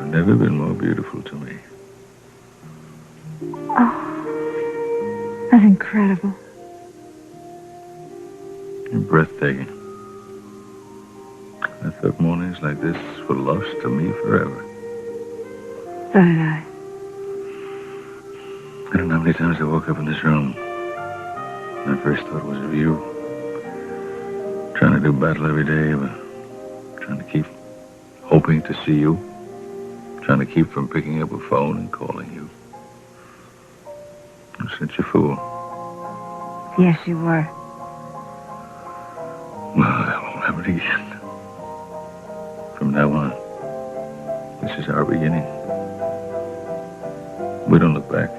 Never been more beautiful to me. Oh, that's incredible. You're breathtaking. I thought mornings like this were lost to me forever. So did I. I don't know how many times I woke up in this room. My first thought was of you. Trying to do battle every day, but trying to keep hoping to see you. Trying to keep from picking up a phone and calling you. I'm such a fool. Yes, you were. Well, I won't have it again. From now on, this is our beginning. We don't look back.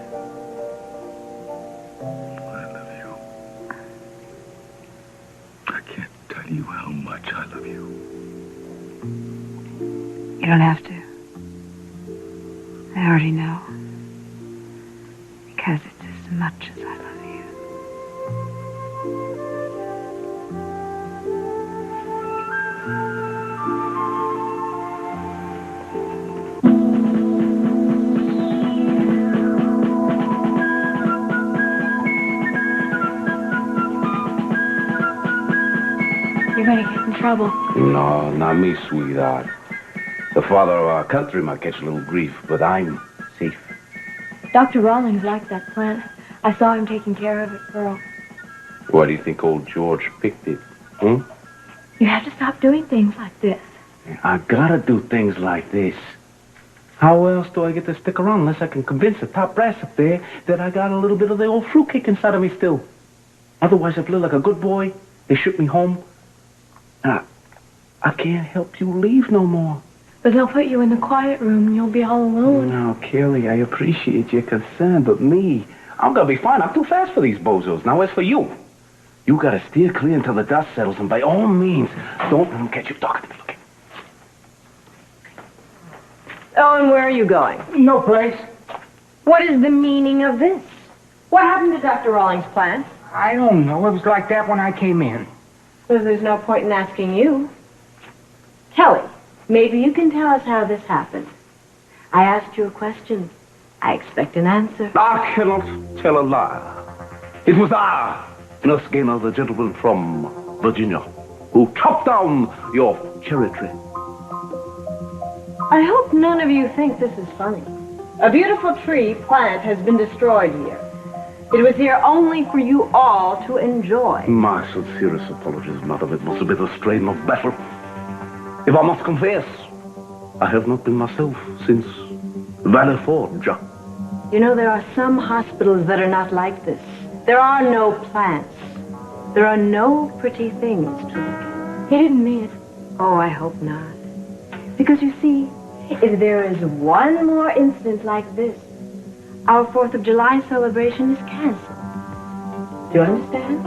I love you. I can't tell you how much I love you. You don't have to. I already know. Because it's as much as I love you. You're going to get in trouble. No, not me, sweetheart. The father of our country might catch a little grief, but I'm safe. Dr. Rawlings liked that plant. I saw him taking care of it, Pearl. Why do you think old George picked it? You have to stop doing things like this. I gotta do things like this. How else do I get to stick around unless I can convince the top brass up there that I got a little bit of the old fruitcake inside of me still? Otherwise, I play like a good boy. They ship me home. I can't help you leave no more. But they'll put you in the quiet room and you'll be all alone. Now, Kelly, I appreciate your concern, but me, I'm gonna be fine. I'm too fast for these bozos. Now, as for you, you gotta steer clear until the dust settles, and by all means, don't let them catch you talking to me. Look. Oh, and where are you going? No place. What is the meaning of this? What happened to Dr. Rawlings' plant? I don't know. It was like that when I came in. Well, there's no point in asking you. Kelly, maybe you can tell us how this happened. I asked you a question. I expect an answer. I cannot tell a lie. It was I, Nurse Gaynor, the gentleman from Virginia, who chopped down your cherry tree. I hope none of you think this is funny. A beautiful tree plant has been destroyed here. It was here only for you all to enjoy. My sincerest apologies, madam. It must have been a strain of battle. If I must confess, I have not been myself since Valley Forge. You know, there are some hospitals that are not like this. There are no plants. There are no pretty things to look at. He didn't mean it. Oh, I hope not. Because you see, if there is one more incident like this, our 4th of July celebration is canceled. Do you understand?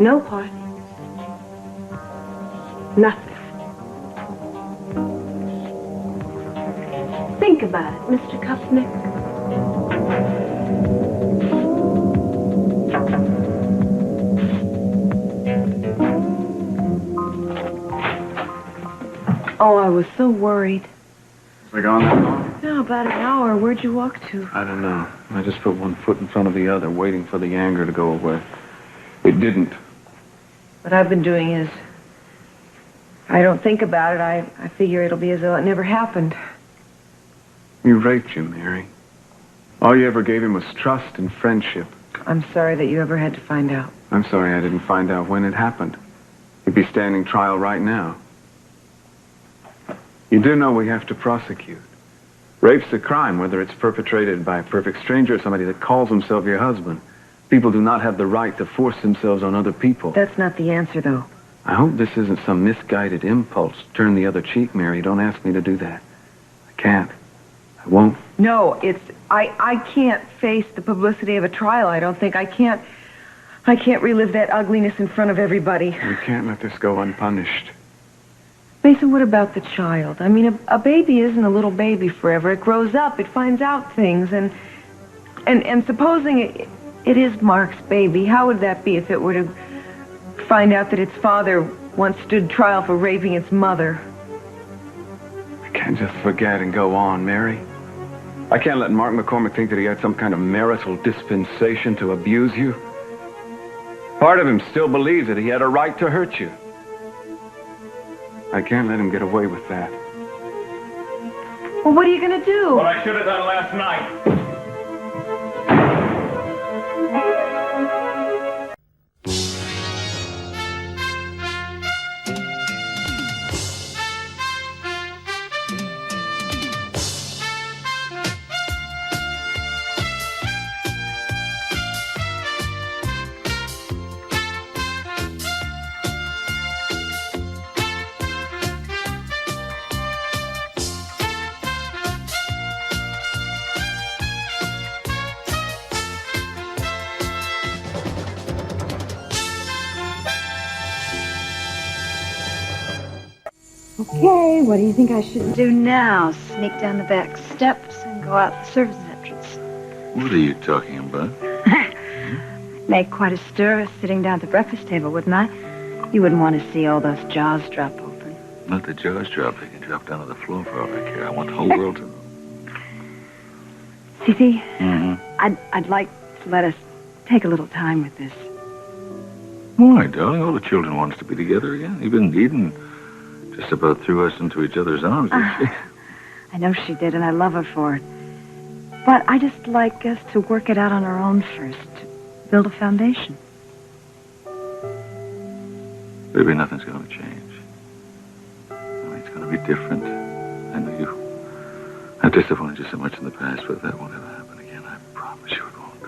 No party. Nothing. Think about it, Mr. Kupnick. Oh, I was so worried. Was I gone that long? No, about an hour. Where'd you walk to? I don't know. I just put one foot in front of the other, waiting for the anger to go away. It didn't. What I've been doing is, I don't think about it. I figure it'll be as though it never happened. You raped him, Mary. All you ever gave him was trust and friendship. I'm sorry that you ever had to find out. I'm sorry I didn't find out when it happened. He'd be standing trial right now. You do know we have to prosecute. Rape's a crime, whether it's perpetrated by a perfect stranger or somebody that calls himself your husband. People do not have the right to force themselves on other people. That's not the answer, though. I hope this isn't some misguided impulse. Turn the other cheek, Mary. Don't ask me to do that. I can't. I won't. No, I can't face the publicity of a trial. I don't think I can't relive that ugliness in front of everybody. We can't let this go unpunished. Mason, what about the child? I mean, a baby isn't a little baby forever. It grows up, it finds out things, and supposing it is Mark's baby, how would that be if it were to find out that its father once stood trial for raping its mother? I can't just forget and go on, Mary. I can't let Mark McCormick think that he had some kind of marital dispensation to abuse you. Part of him still believes that he had a right to hurt you. I can't let him get away with that. Well, what are you going to do? What I should have done last night. Okay, what do you think I should do now? Sneak down the back steps and go out the service entrance. What are you talking about? Make quite a stir sitting down at the breakfast table, wouldn't I? You wouldn't want to see all those jaws drop open. Let the jaws drop. They can drop down to the floor for all I care. I want the whole world to know. Fifi, Mm-hmm. I'd like to let us take a little time with this. Why, darling? All the children wants to be together again. Even Eden just about threw us into each other's arms, didn't she? I know she did, and I love her for it. But I just like us to work it out on our own first, to build a foundation. Baby, nothing's going to change. I mean, it's going to be different. I know you. I've disappointed you so much in the past, but that won't ever happen again. I promise you it won't.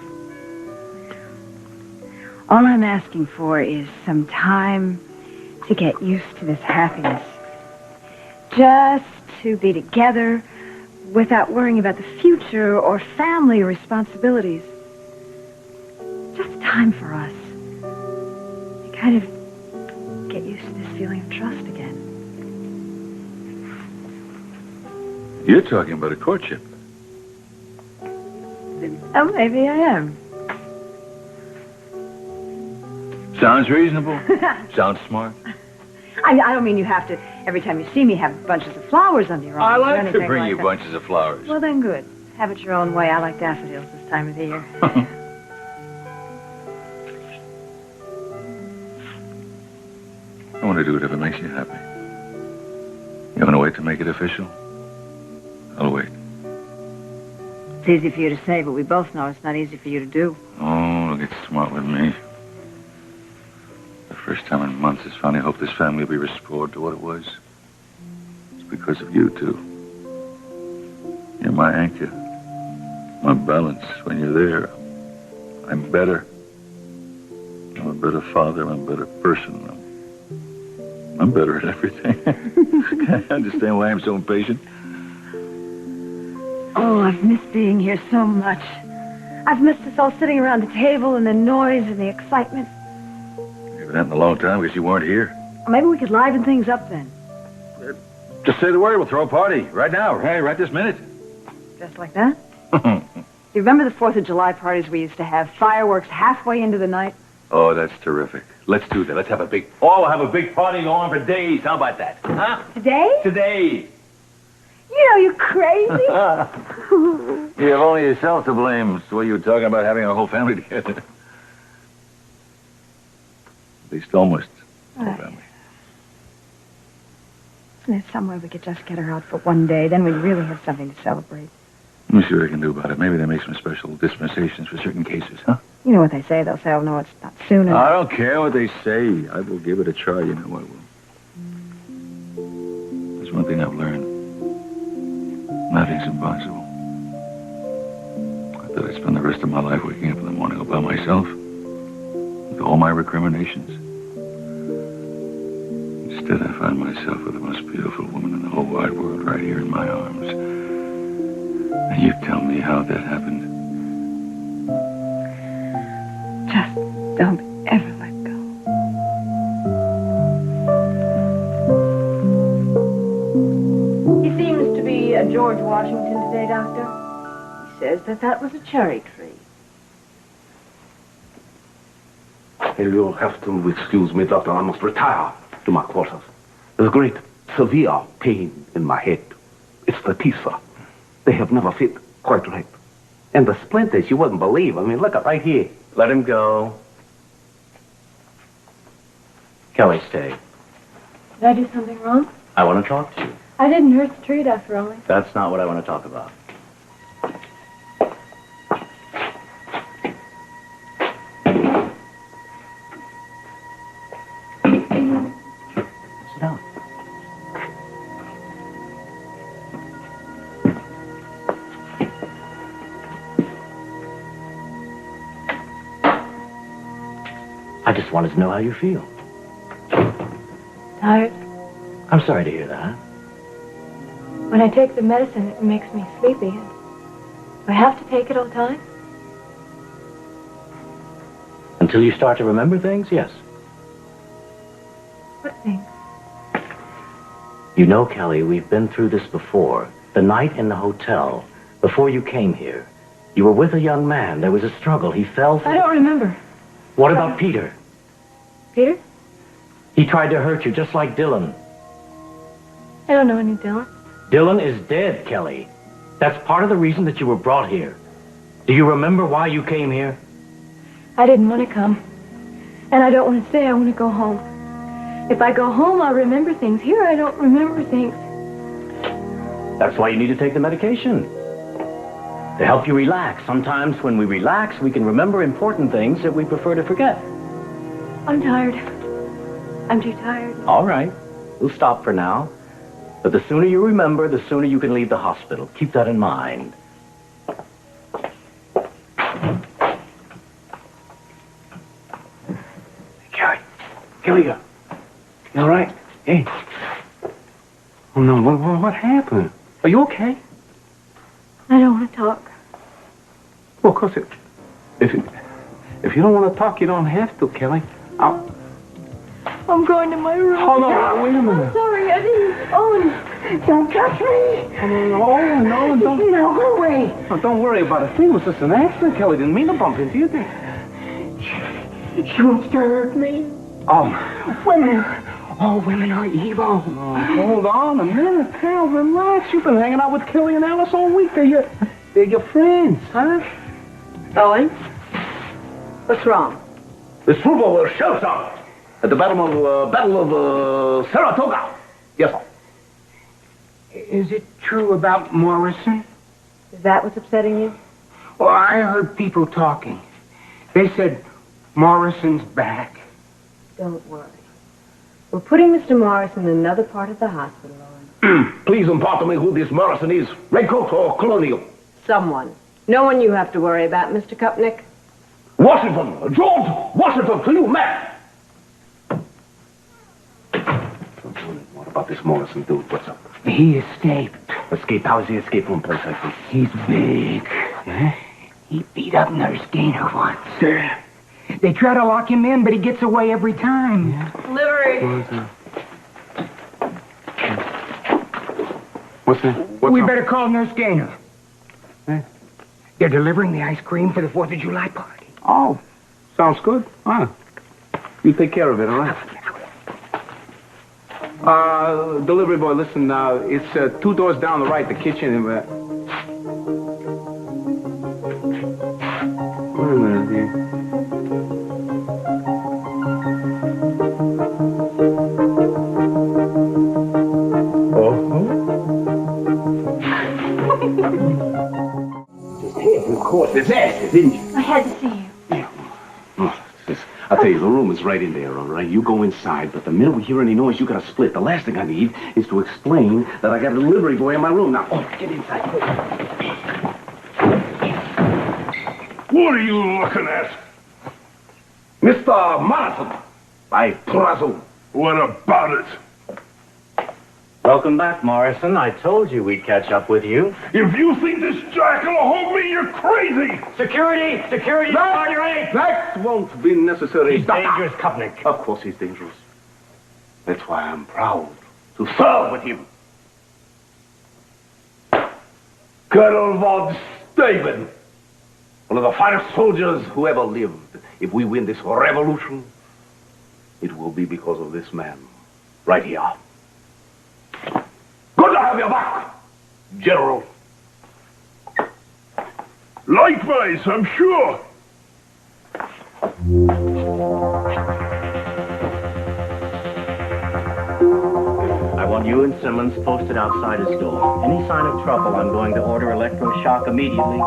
All I'm asking for is some time to get used to this happiness. Just to be together without worrying about the future or family responsibilities. Just time for us. To kind of get used to this feeling of trust again. You're talking about a courtship. Oh, maybe I am. Sounds reasonable. Sounds smart. I don't mean you have to, every time you see me, have bunches of flowers under your arms. I or like to anything bring like you that. bunches of flowers. Well, then good. Have it your own way. I like daffodils this time of the year. I want to do whatever makes you happy. You want to wait to make it official? I'll wait. It's easy for you to say, but we both know it's not easy for you to do. Oh, don't get smart with me. The first time in months is finally hope this family will be restored to what it was. It's because of you, too. You're my anchor, my balance. When you're there, I'm better. I'm a better father. I'm a better person. I'm better at everything. Can't understand why I'm so impatient. Oh, I've missed being here so much. I've missed us all sitting around the table and the noise and the excitement. You haven't had in a long time because you weren't here. Maybe we could liven things up then. Just say the word. We'll throw a party right now. Hey, right this minute. Just like that? You remember the 4th of July parties we used to have? Fireworks halfway into the night? Oh, that's terrific. Let's do that. Let's have a big... Oh, we'll have a big party going on for days. How about that? Huh? Today? Today. You know, you're crazy. You have only yourself to blame. It's the way you were talking about having our whole family together. At least almost whole family. Isn't there some way we could just get her out for one day? Then we'd really have something to celebrate. Let me see what I can do about it. Maybe they make some special dispensations for certain cases, huh? You know what they say. They'll say, oh, no, it's not soon enough. I don't care what they say. I will give it a try. You know I will. There's one thing I've learned. Nothing's impossible. I thought I'd spend the rest of my life waking up in the morning all by myself with all my recriminations. Instead, I find myself with the most beautiful woman in the whole wide world right here in my arms. And you tell me how that happened. Just don't ever let go. He seems to be a George Washington today, Doctor. He says that was a cherry tree. You'll have to excuse me, Doctor. I must retire to my quarters. There's great, severe pain in my head. It's the teeth, sir. They have never fit quite right. And the splinters, you wouldn't believe. I mean, look at right here. Let him go. Kelly, stay. Did I do something wrong? I want to talk to you. I didn't hurt the tree, Dr. Rowling. That's not what I want to talk about. Sit down. I just wanted to know how you feel. Tired? I'm sorry to hear that. When I take the medicine, it makes me sleepy. Do I have to take it all the time? Until you start to remember things, yes. What things? You know, Kelly, we've been through this before. The night in the hotel, before you came here. You were with a young man. There was a struggle. He fell. I don't remember. What about Peter? Peter? He tried to hurt you, just like Dylan. I don't know any Dylan. Dylan is dead, Kelly. That's part of the reason that you were brought here. Do you remember why you came here? I didn't want to come. And I don't want to stay. I want to go home. If I go home, I'll remember things. Here, I don't remember things. That's why you need to take the medication. To help you relax. Sometimes when we relax, we can remember important things that we prefer to forget. I'm tired. I'm too tired. All right. We'll stop for now. But the sooner you remember, the sooner you can leave the hospital. Keep that in mind. Kelly. Kelly, you all right? Hey. Oh, no. What happened? Are you okay? I don't want to talk. Well, of course, if you don't want to talk, you don't have to, Kelly. I'm going to my room. Hold on, wait a minute. I'm sorry, I didn't. Oh, don't touch me. No, don't. No, go away. Oh, don't worry about it. It was just an accident, Kelly. Didn't mean to bump into you. She wants to hurt me. Oh, Women are evil. oh, hold on a minute, pal. Relax. You've been hanging out with Kelly and Alice all week. They're your friends, huh? Owen? What's wrong? The troops were shell shocked at the Battle of Saratoga. Yes, sir. Is it true about Morrison? Is that what's upsetting you? Well, I heard people talking. They said Morrison's back. Don't worry. We're putting Mr. Morrison in another part of the hospital, Owen. Please impart to me who this Morrison is. Redcoat or Colonial? Someone. No one you have to worry about, Mr. Kupnick. Washington. George Washington to you, Matt. What about this Morrison dude? What's up? He escaped. Escape? How is he escape from a place like this? He's big. Yeah? He beat up Nurse Gaynor once. They try to lock him in, but he gets away every time. Livery. What's that? We better call Nurse Gaynor. They're delivering the ice cream for the 4th of July party. Oh, sounds good. You take care of it, all right? Delivery boy, listen, it's 2 doors down the right, the kitchen. Wait a minute here. Of course, disaster, didn't you? I had to see you. Yeah. Oh, I'll tell you, the room is right in there, all right? You go inside, but the minute we hear any noise, you gotta split. The last thing I need is to explain that I got a delivery boy in my room. Now, get inside. What are you looking at? Mr. Morrison, I presume. What about it? Welcome back, Morrison. I told you we'd catch up with you. If you think this jackal will hold me, you're crazy! Security! Security! That won't be necessary. He's dangerous, Kopnick. Of course he's dangerous. That's why I'm proud to serve with him. Colonel von Steuben, one of the finest soldiers who ever lived. If we win this revolution, it will be because of this man, right here. Good to have you back, General. Likewise, I'm sure. I want you and Simmons posted outside his door. Any sign of trouble, I'm going to order electroshock immediately.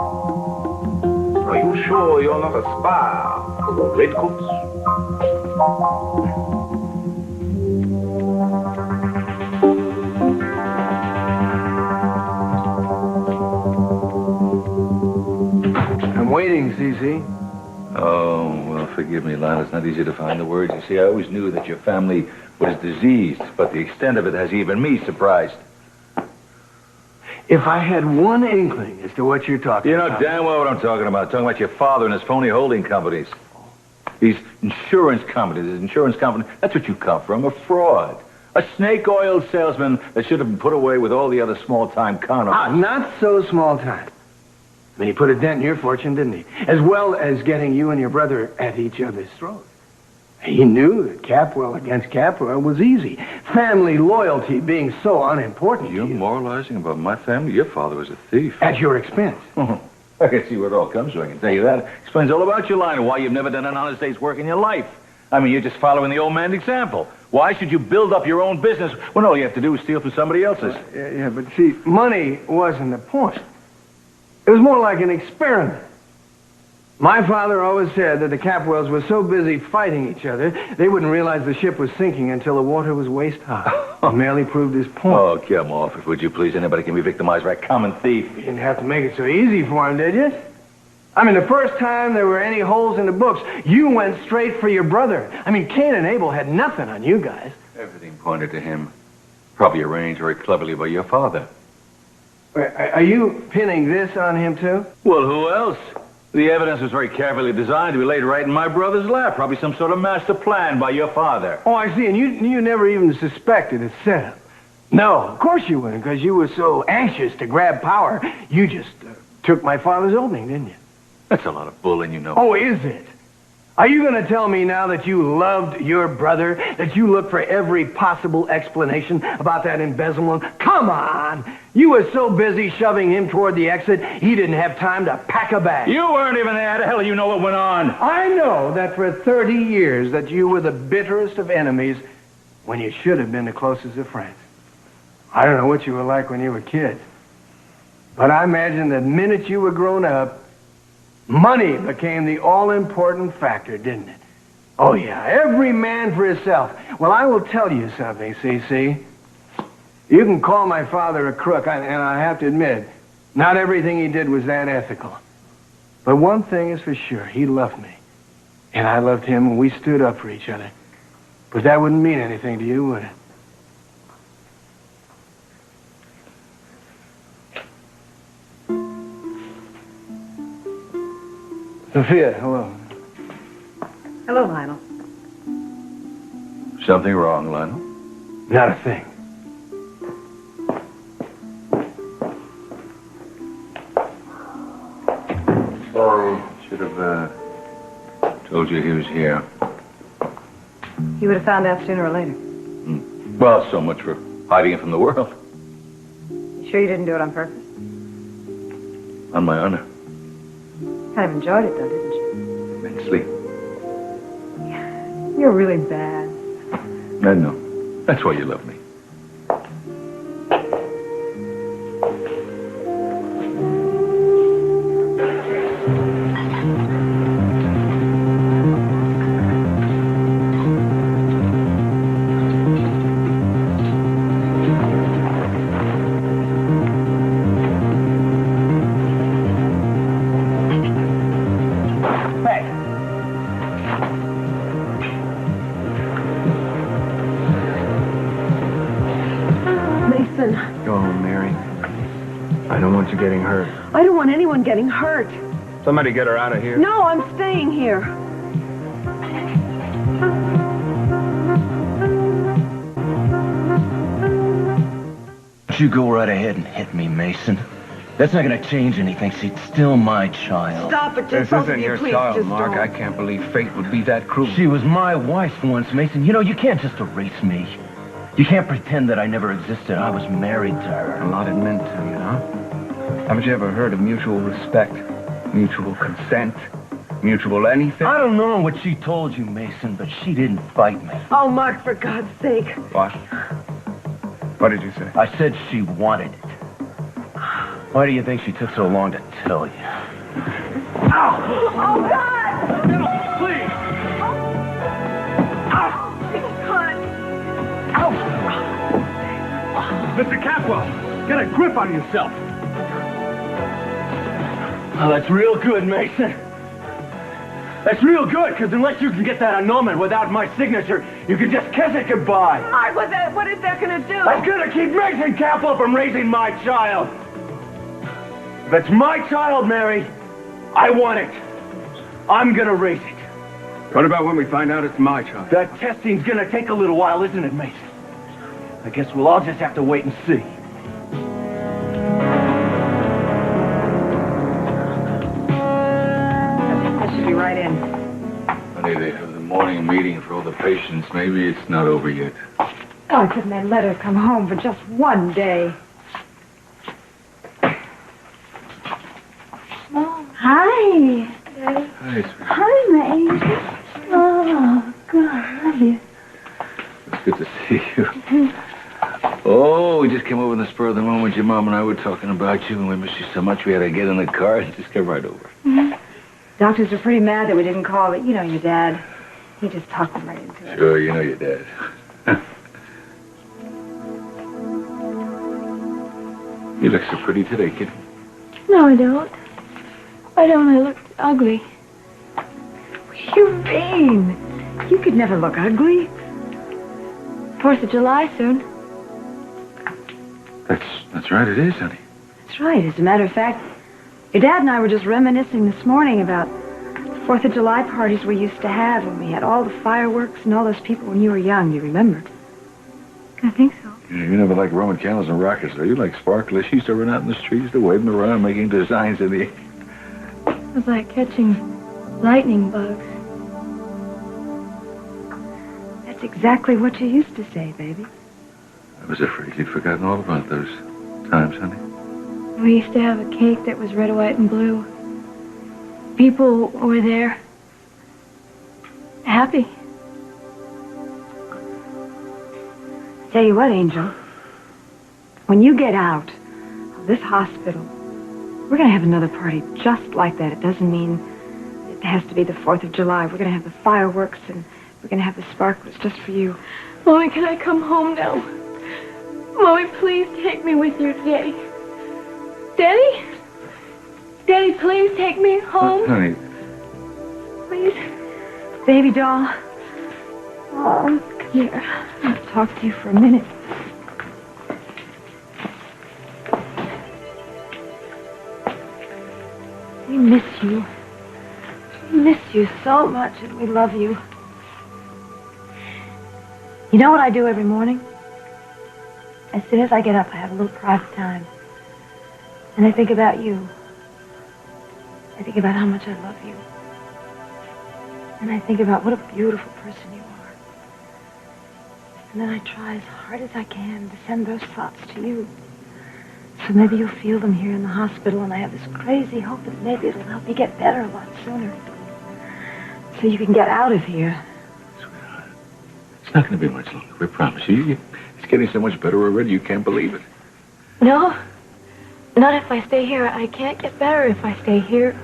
Are you sure you're not a spy for the redcoats? I'm waiting, CC. Oh, well, forgive me, Lionel. It's not easy to find the words. You see, I always knew that your family was diseased, but the extent of it has even me surprised. If I had one inkling as to what you're talking You know about... damn well what I'm talking about. I'm talking about your father and his phony holding companies. These insurance companies, that's what you come from, a fraud. A snake oil salesman that should have been put away with all the other small-time con artists. not so small time. I mean, he put a dent in your fortune, didn't he? As well as getting you and your brother at each other's throats. He knew that Capwell against Capwell was easy. Family loyalty being so unimportant You're to you. moralizing about my family? Your father was a thief. At your expense. I can see where it all comes from. I can tell you that. Explains all about your line and why you've never done an honest day's work in your life. I mean, you're just following the old man's example. Why should you build up your own business when all you have to do is steal from somebody else's? Yeah, but see, money wasn't the point. It was more like an experiment. My father always said that the Capwells were so busy fighting each other, they wouldn't realize the ship was sinking until the water was waist high. It merely proved his point. Oh, come off it, would you please? Anybody can be victimized by a common thief. You didn't have to make it so easy for him, did you? I mean, the first time there were any holes in the books, you went straight for your brother. I mean, Cain and Abel had nothing on you guys. Everything pointed to him. Probably arranged very cleverly by your father. Are you pinning this on him, too? Well, who else? The evidence was very carefully designed to be laid right in my brother's lap. Probably some sort of master plan by your father. Oh, I see. And you never even suspected a setup. No, of course you wouldn't, because you were so anxious to grab power. You just took my father's opening, didn't you? That's a lot of bullying, you know. Oh, is it? Are you going to tell me now that you loved your brother, that you looked for every possible explanation about that embezzlement? Come on! You were so busy shoving him toward the exit, he didn't have time to pack a bag. You weren't even there. How the hell do you know what went on? I know that for 30 years that you were the bitterest of enemies when you should have been the closest of friends. I don't know what you were like when you were kids, but I imagine the minute you were grown up, money became the all-important factor, didn't it? Oh, yeah, every man for himself. Well, I will tell you something, C.C. You can call my father a crook, and I have to admit, not everything he did was that ethical. But one thing is for sure, he loved me. And I loved him, and we stood up for each other. But that wouldn't mean anything to you, would it? Sophia, hello. Hello, Lionel. Something wrong, Lionel? Not a thing. Should have told you he was here. You would have found out sooner or later. Well, so much for hiding it from the world. You sure you didn't do it on purpose? On my honor. Kind of enjoyed it, though, didn't you? Immensely. You're really bad. I know. That's why you love me. Go on, Mary. I don't want you getting hurt. I don't want anyone getting hurt. Somebody get her out of here. No, I'm staying here. You go right ahead and hit me, Mason. That's not going to change anything. She's still my child. Stop it, This both of isn't you, your please, child, just Mark. don't. I can't believe fate would be that cruel. She was my wife once, Mason. You know, you can't just erase me. You can't pretend that I never existed. I was married to her. A lot it meant to you, huh? Haven't you ever heard of mutual respect, mutual consent, mutual anything? I don't know what she told you, Mason, but she didn't fight me. Oh, Mark, for God's sake. What? What did you say? I said she wanted it. Why do you think she took so long to tell you? Oh, God! Please! Mr. Capwell, get a grip on yourself. Oh, that's real good, Mason. That's real good, because unless you can get that annulment without my signature, you can just kiss it goodbye. Mark, what is that going to do? That's going to keep Mason Capwell from raising my child. That's my child, Mary. I want it. I'm going to raise it. What about when we find out it's my child? That testing's going to take a little while, isn't it, Mason? I guess we'll all just have to wait and see. That should be right in. Honey, they have the morning meeting for all the patients. Maybe it's not over yet. Oh, couldn't they let her come home for just one day? Hi. Hi, sweetie. Hi, my angel. Oh, God, I love you. It's good to see you. Oh, we just came over in the spur of the moment. Your mom and I were talking about you, and we missed you so much we had to get in the car and just get right over. Doctors were pretty mad that we didn't call, but you know your dad. He just talked them right into it. Sure, you know your dad. You look so pretty today, kid. No, I don't. I don't. I look ugly. What do you mean? You could never look ugly. 4th of July soon. That's right, it is, honey. That's right. As a matter of fact, your dad and I were just reminiscing this morning about 4th of July parties we used to have when we had all the fireworks and all those people when you were young. Do you remember? I think so. You never liked Roman candles and rockets, though. You like sparklers. You used to run out in the streets, to wave them around, making designs in the air. It was like catching lightning bugs. That's exactly what you used to say, baby. I was afraid you'd forgotten all about those times, honey. We used to have a cake that was red, white, and blue. People were there. Happy. Tell you what, Angel. When you get out of this hospital, we're going to have another party just like that. It doesn't mean it has to be the 4th of July. We're going to have the fireworks and we're going to have the sparklers just for you. Mommy, can I come home now? Mommy, please take me with you today. Daddy? Daddy, please take me home. Honey, Please. Baby doll. Oh, come here. I want to talk to you for a minute. We miss you. We miss you so much, and we love you. You know what I do every morning? As soon as I get up, I have a little private time. And I think about you. I think about how much I love you. And I think about what a beautiful person you are. And then I try as hard as I can to send those thoughts to you. So maybe you'll feel them here in the hospital, and I have this crazy hope that maybe it'll help you get better a lot sooner. So you can get out of here. sweetheart, it's not going to be much longer. We promise you. It's getting so much better already, you can't believe it. No. Not if I stay here. I can't get better if I stay here.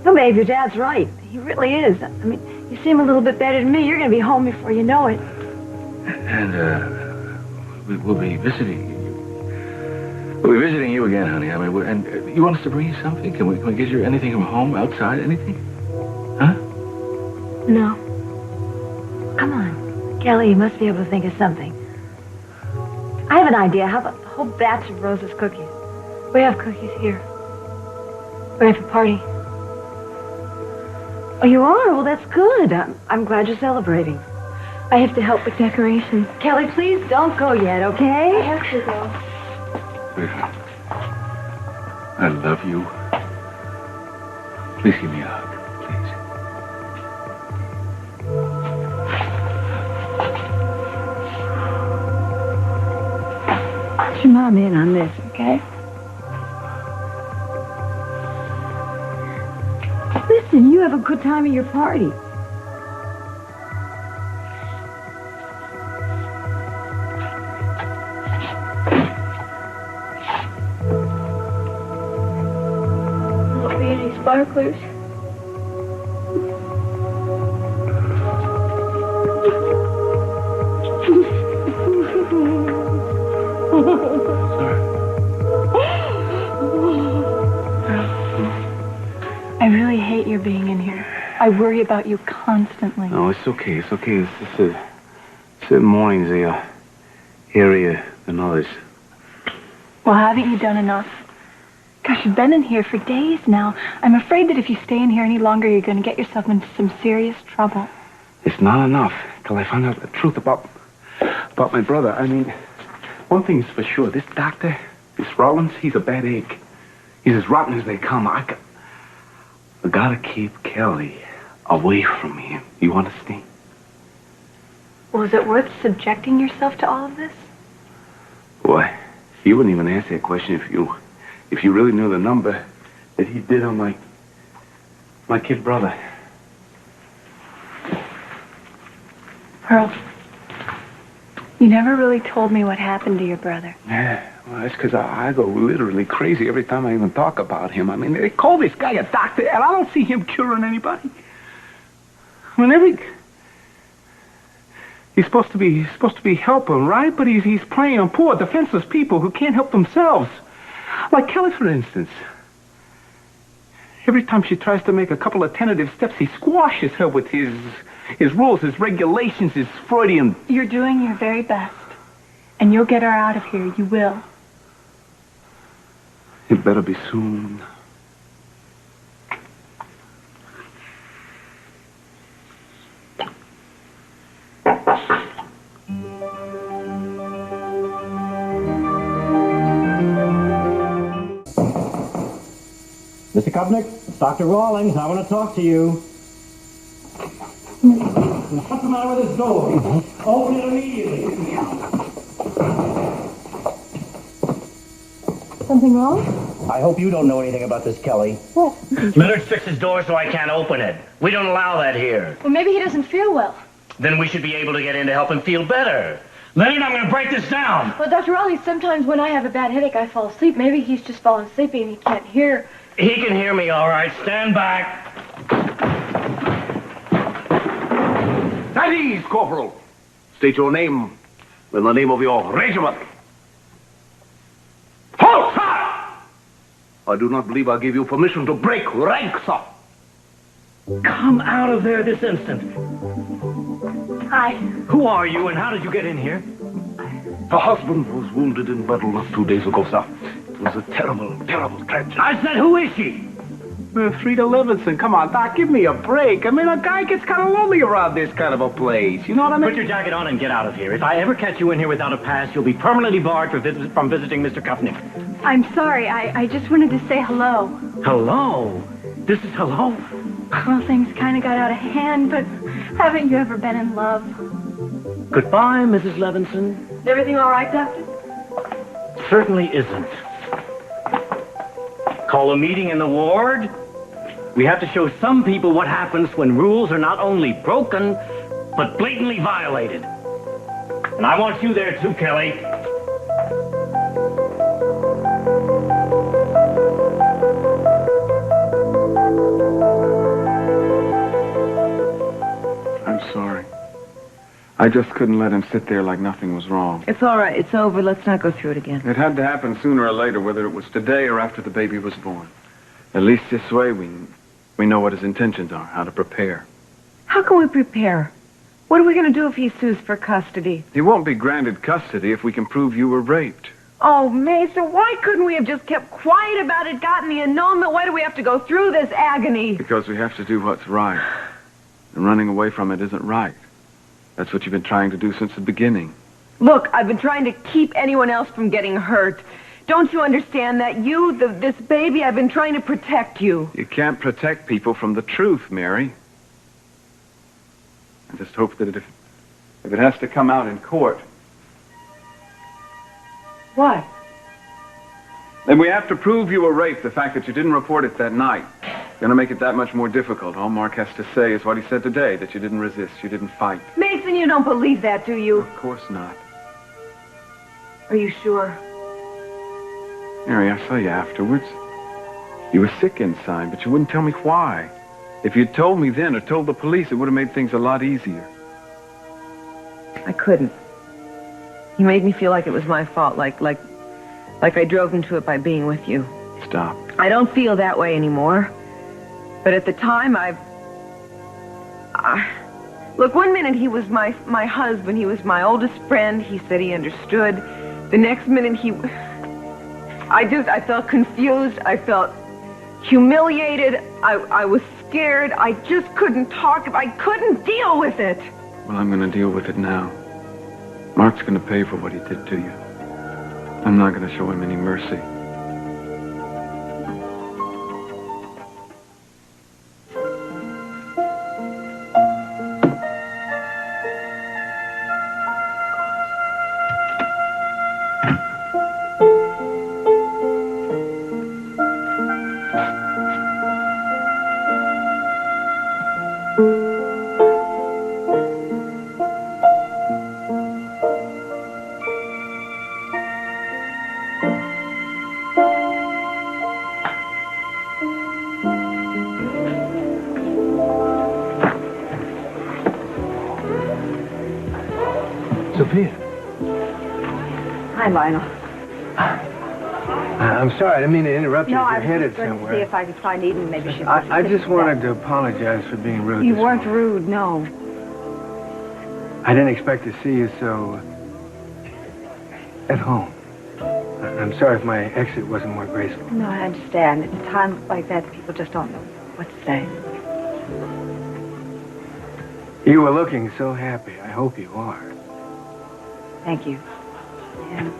No, babe, your dad's right. He really is. I mean, you seem a little bit better than me. You're going to be home before you know it. And, we'll be visiting. We'll be visiting you again, honey. I mean, and you want us to bring you something? Can we get you anything from home, outside, anything? Huh? No. Come on. Kelly, you must be able to think of something. I have an idea. How about the whole batch of Rosa's cookies? We have cookies here. We're at the party. Oh, you are? Well, that's good. I'm glad you're celebrating. I have to help with decorations. Kelly, please don't go yet, okay? I have to go. Sweetheart, I love you. Please give me a hug, please. Put your mom in on this, okay? Listen, you have a good time at your party. Won't be any sparklers. I really hate your being in here. I worry about you constantly. No, it's okay. It's okay. It's just certain mornings they are hairier than others. Well, haven't you done enough? Gosh, you've been in here for days now. I'm afraid that if you stay in here any longer, you're going to get yourself into some serious trouble. It's not enough till I find out the truth about my brother. I mean, one thing's for sure. This doctor, this Rollins, he's a bad egg. He's as rotten as they come. I gotta keep Kelly away from him. You understand? Well, is it worth subjecting yourself to all of this? Boy, you wouldn't even ask that question if you really knew the number that he did on my kid brother. Pearl, you never really told me what happened to your brother. Yeah, well, that's because I go literally crazy every time I even talk about him. I mean, they call this guy a doctor, and I don't see him curing anybody. I mean, he's supposed to be helping, right? But he's preying on poor, defenseless people who can't help themselves. Like Kelly, for instance. Every time she tries to make a couple of tentative steps, he squashes her with his rules, his regulations, his Freudian... You're doing your very best. And you'll get her out of here. You will. It better be soon. Mr. Kovnick, it's Dr. Rawlings. I want to talk to you. What's the matter with this door? Open it immediately. Something wrong? I hope you don't know anything about this, Kelly. What? Leonard fixed his door so I can't open it. We don't allow that here. Well, maybe he doesn't feel well. Then we should be able to get in to help him feel better. Leonard, I'm going to break this down. Well, Dr. Rawlings, sometimes when I have a bad headache, I fall asleep. Maybe he's just fallen sleepy and he can't hear. He can hear me, all right. Stand back. At ease, Corporal. State your name and the name of your regiment. Halt, sir! I do not believe I gave you permission to break rank, sir. Come out of there this instant. Hi. Who are you and how did you get in here? Her husband was wounded in battle 2 days ago, sir. It was a terrible, terrible tragedy. I said, who is she? Frida Levinson, come on, Doc, give me a break. I mean, a guy gets kind of lonely around this kind of a place. You know what I mean? Put your jacket on and get out of here. If I ever catch you in here without a pass, you'll be permanently barred from visiting Mr. Kovnick. I'm sorry. I just wanted to say hello. Hello? This is hello? Well, things kind of got out of hand, but haven't you ever been in love? Goodbye, Mrs. Levinson. Is everything all right, Doctor? Certainly isn't. Call a meeting in the ward? We have to show some people what happens when rules are not only broken, but blatantly violated. And I want you there too, Kelly. I'm sorry. I just couldn't let him sit there like nothing was wrong. It's all right. It's over. Let's not go through it again. It had to happen sooner or later, whether it was today or after the baby was born. At least this way we know what his intentions are, how to prepare. How can we prepare? What are we going to do if he sues for custody? He won't be granted custody if we can prove you were raped. Oh, Mason, why couldn't we have just kept quiet about it, gotten the annulment? Why do we have to go through this agony? Because we have to do what's right. And running away from it isn't right. That's what you've been trying to do since the beginning. Look, I've been trying to keep anyone else from getting hurt. Don't you understand that? This baby, I've been trying to protect you. You can't protect people from the truth, Mary. I just hope that if it has to come out in court, What? then we have to prove you were raped. The fact that you didn't report it that night going to make it that much more difficult. All Mark has to say is what he said today, that you didn't resist, you didn't fight. Mason, you don't believe that, do you? Of course not. Are you sure? Mary, I saw you afterwards. You were sick inside, but you wouldn't tell me why. If you'd told me then or told the police, it would have made things a lot easier. I couldn't. He made me feel like it was my fault, like I drove him to it by being with you. Stop. I don't feel that way anymore. But at the time, look, one minute he was my husband. He was my oldest friend. He said he understood. The next minute I felt confused. I felt humiliated. I was scared. I just couldn't talk. I couldn't deal with it. Well, I'm going to deal with it now. Mark's going to pay for what he did to you. I'm not going to show him any mercy. Sophia. Hi, Lionel. I'm sorry, I didn't mean to interrupt you. No, You're I was headed just going to somewhere. see if I could find Eden. Maybe she'd... I just wanted to apologize for being rude. You this weren't morning. rude, no. I didn't expect to see you so... at home. I'm sorry if my exit wasn't more graceful. No, I understand. At a time like that, people just don't know what to say. You were looking so happy. I hope you are. Thank you. And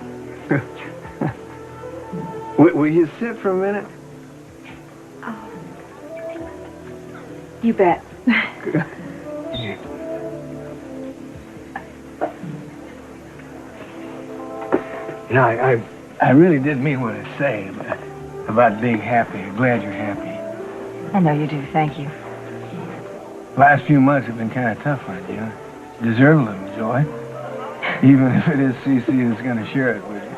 Will you sit for a minute? you bet. You know, I really did mean what I say about being happy. I'm glad you're happy. I know you do. Thank you. Last few months have been kind of tough on you. You deserve a little joy. Even if it is Cece that's going to share it with you.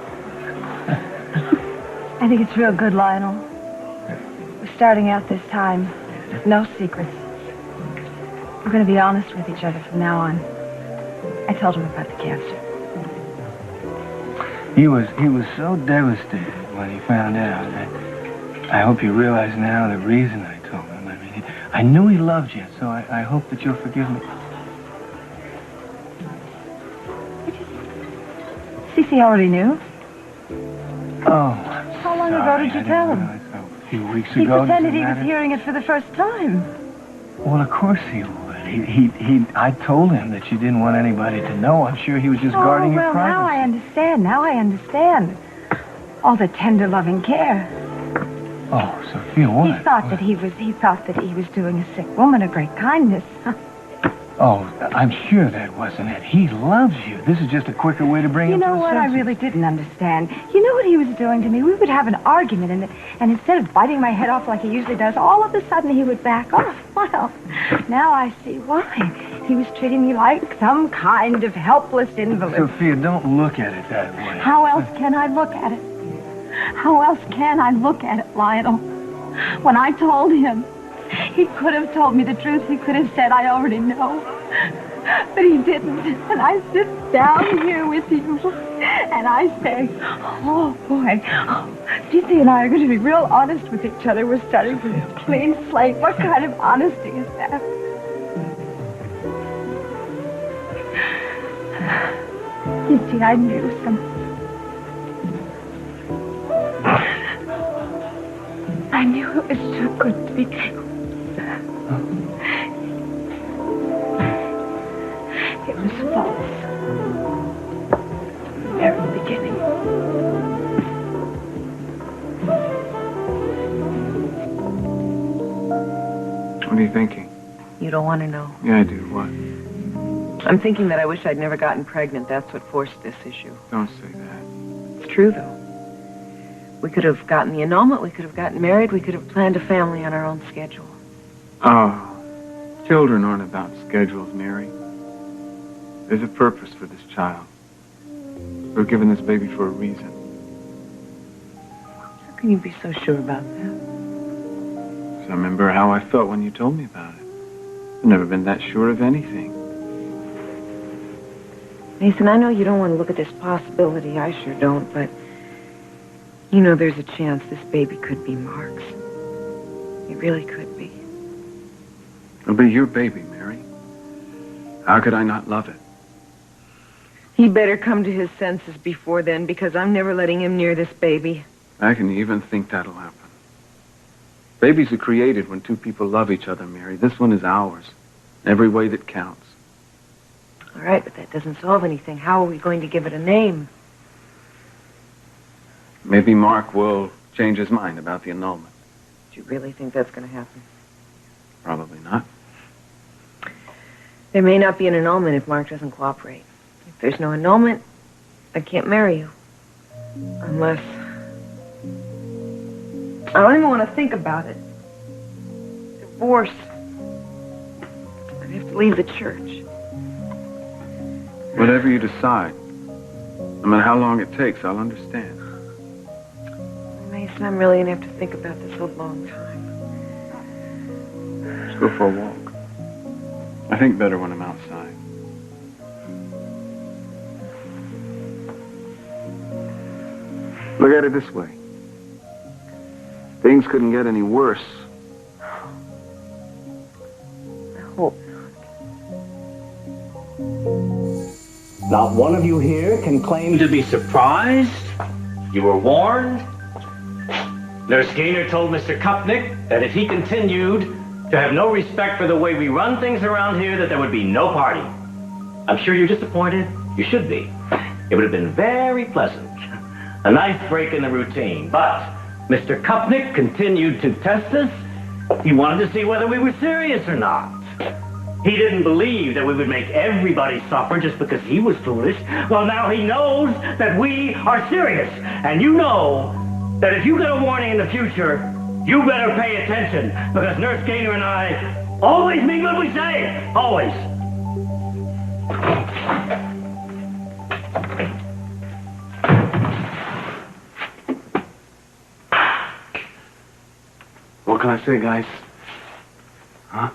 I think it's real good, Lionel. We're starting out this time. No secrets. We're going to be honest with each other from now on. I told him about the cancer. He was so devastated when he found out. I hope you realize now the reason I told him. I mean, I knew he loved you, so I hope that you'll forgive me. Cece already knew. Oh, How long ago did you tell him? A few weeks He ago. pretended does it he was matter? hearing it for the first time. Well, of course he would. I told him that you didn't want anybody to know. I'm sure he was just guarding your well, privacy. now I understand. Now I understand. All the tender, loving care. Oh, Sophia, what? He thought that he was doing a sick woman a great kindness. Oh, I'm sure that wasn't it. He loves you. This is just a quicker way to bring You him to know his what? I senses. really didn't understand. You know what he was doing to me? We would have an argument, and instead of biting my head off like he usually does, all of a sudden he would back off. Well, now I see why. He was treating me like some kind of helpless invalid. Sophia, don't look at it that way. How else can I look at it? How else can I look at it, Lionel? When I told him, he could have told me the truth. He could have said, I already know. But he didn't. And I sit down here with you, and I say, oh, boy, Cece and I are going to be real honest with each other. We're starting from a clean slate. What kind of honesty is that? You see, I knew I knew it was too good to be true. It was false. From the very beginning. What are you thinking? You don't want to know. Yeah, I do. What? I'm thinking that I wish I'd never gotten pregnant. That's what forced this issue. Don't say that. It's true, though. We could have gotten the annulment. We could have gotten married. We could have planned a family on our own schedule. Oh, children aren't about schedules, Mary. There's a purpose for this child. We're given this baby for a reason. How can you be so sure about that? So I remember how I felt when you told me about it. I've never been that sure of anything. Mason, I know you don't want to look at this possibility. I sure don't, but you know there's a chance this baby could be Mark's. It really could be. It'll be your baby, Mary. How could I not love it? He better come to his senses before then, because I'm never letting him near this baby. I can even think that'll happen. Babies are created when two people love each other, Mary. This one is ours. Every way that counts. All right, but that doesn't solve anything. How are we going to give it a name? Maybe Mark will change his mind about the annulment. Do you really think that's going to happen? Probably not. There may not be an annulment if Mark doesn't cooperate. If there's no annulment, I can't marry you. Unless... I don't even want to think about it. Divorce. I'd have to leave the church. Whatever you decide, no matter how long it takes, I'll understand. Mason, I'm really going to have to think about this a long time. Let's go for a walk. I think better when I'm outside. Look at it this way. Things couldn't get any worse. I hope not. Not one of you here can claim to be surprised. You were warned. Nurse Gaynor told Mr. Kupnick that if he continued to have no respect for the way we run things around here, that there would be no party. I'm sure you're disappointed. You should be. It would have been very pleasant. A nice break in the routine. But Mr. Kupnick continued to test us. He wanted to see whether we were serious or not. He didn't believe that we would make everybody suffer just because he was foolish. Well, now he knows that we are serious. And you know that if you get a warning in the future, you better pay attention, because Nurse Gaynor and I always mean what we say. Always. What can I say, guys? Huh?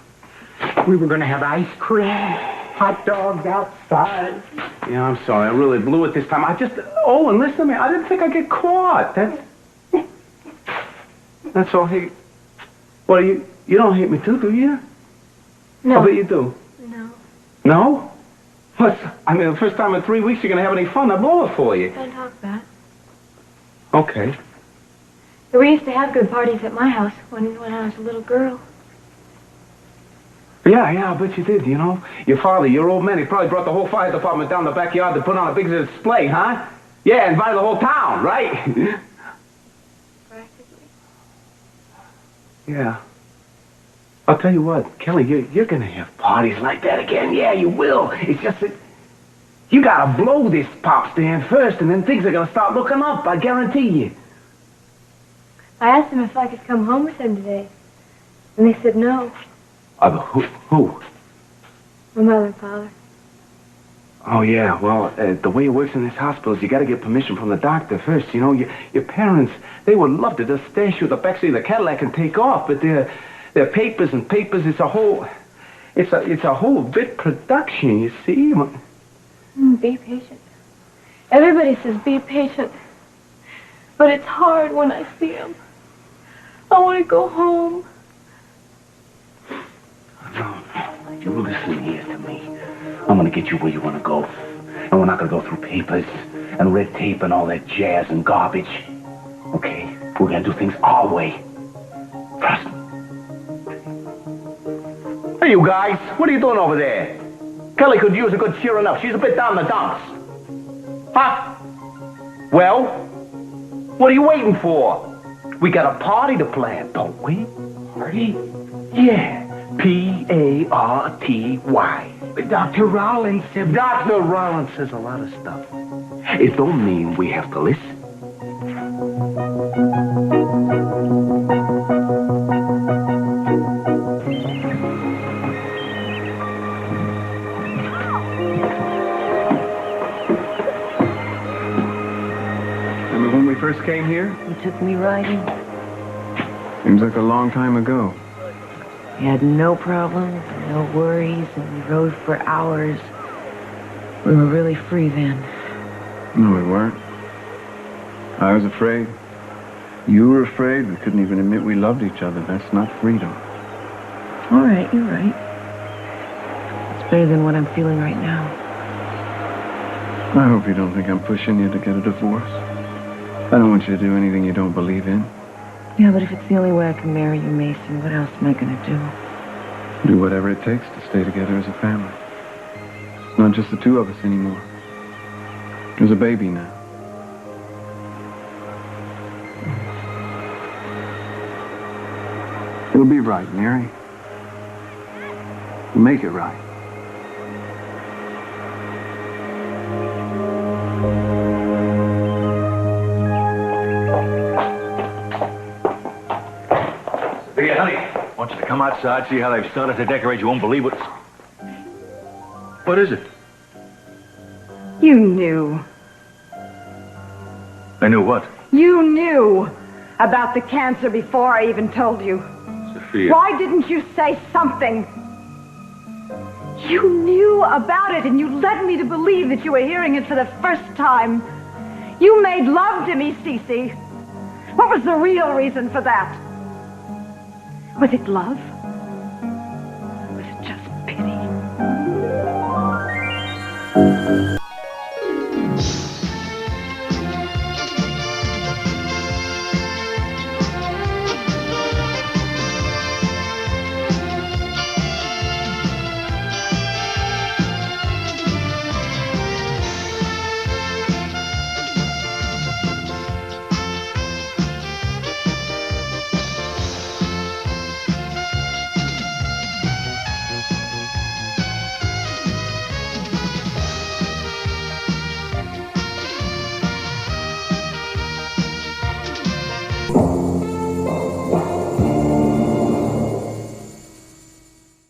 We were going to have ice cream, hot dogs outside. Yeah, I'm sorry. I really blew it this time. Oh, and listen to me. I didn't think I'd get caught. That's all. Hey, well, you don't hate me too, do you? No. I bet you do. No. No? I mean, the first time in 3 weeks you're going to have any fun. I blow it for you. Don't talk about it. Okay. We used to have good parties at my house when I was a little girl. Yeah, I bet you did, you know. Your father, your old man, he probably brought the whole fire department down the backyard to put on a big display, huh? Yeah, invited the whole town, right? Practically. Yeah. I'll tell you what, Kelly, you're going to have parties like that again. Yeah, you will. It's just that you got to blow this pop stand first, and then things are going to start looking up, I guarantee you. I asked them if I could come home with them today, and they said no. Who? My mother and father. Oh, yeah, well, the way it works in this hospital is you got to get permission from the doctor first. You know, your parents, they would love to just stash you at the backseat of the Cadillac and take off, but they're papers and papers. It's a whole bit production, you see. Be patient. Everybody says be patient. But it's hard when I see them. I want to go home. No, you listen here to me. I'm going to get you where you want to go. And we're not going to go through papers and red tape and all that jazz and garbage. Okay? We're going to do things our way. Trust me. Hey, you guys, what are you doing over there? Kelly could use a good cheering up. She's a bit down in the dumps. Huh? Well, what are you waiting for? We got a party to plan, don't we? Party? Yeah. P-A-R-T-Y. Dr. Rollins said... Dr. Rollins says a lot of stuff. It don't mean we have to listen. Remember when we first came here? You took me riding. Seems like a long time ago. We had no problems, no worries, and we rode for hours. We were really free then. No, we weren't. I was afraid. You were afraid. We couldn't even admit we loved each other. That's not freedom. All right, you're right. It's better than what I'm feeling right now. I hope you don't think I'm pushing you to get a divorce. I don't want you to do anything you don't believe in. Yeah, but if it's the only way I can marry you, Mason, what else am I going to do? Do whatever it takes to stay together as a family. It's not just the two of us anymore. There's a baby now. It'll be right, Mary. We'll make it right. Hey, honey, I want you to come outside, see how they've started to decorate. You won't believe it. What is it? You knew. I knew what? You knew about the cancer before I even told you. Sophia. Why didn't you say something? You knew about it, and you led me to believe that you were hearing it for the first time. You made love to me, Cece. What was the real reason for that? Was it love?